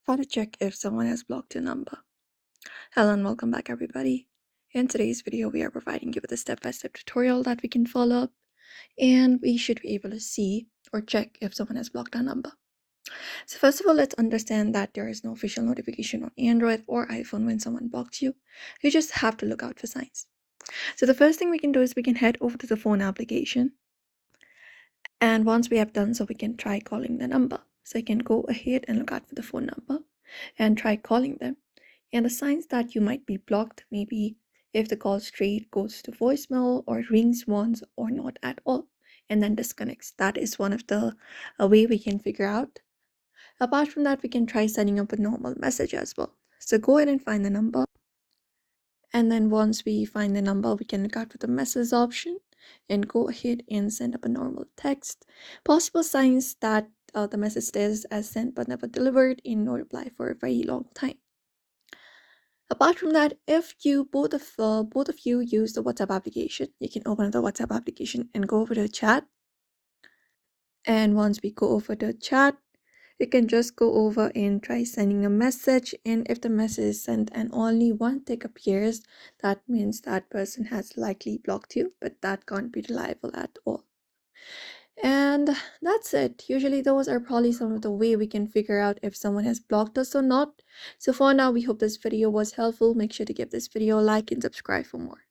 How to check if someone has blocked your number. Hello and welcome back, everybody. In today's video, we are providing you with a step-by-step tutorial that we can follow up, and we should be able to see or check if someone has blocked our number. So first of all, let's understand that there is no official notification on Android or iPhone when someone blocks you. You just have to look out for signs. So the first thing we can do is we can head over to the phone application, and once we have done so, we can try calling the number. So you can go ahead and look out for the phone number and try calling them. And the signs that you might be blocked may be if the call straight goes to voicemail or rings once or not at all and then disconnects. That is one of the way we can figure out. Apart from that, we can try sending up a normal message as well. So go ahead and find the number. And then once we find the number, we can look out for the message option and go ahead and send up a normal text. Possible signs that the message stays as sent but never delivered in no reply for a very long time. Apart from that, if you both of you use the WhatsApp application, you can open the WhatsApp application and go over to chat. And once we go over to chat, you can just go over and try sending a message. And if the message is sent and only one tick appears, that means that person has likely blocked you, but that can't be reliable at all. And that's it. Usually those are probably some of the way we can figure out if someone has blocked us or not. So for now, we hope this video was helpful. Make sure to give this video a like and subscribe for more.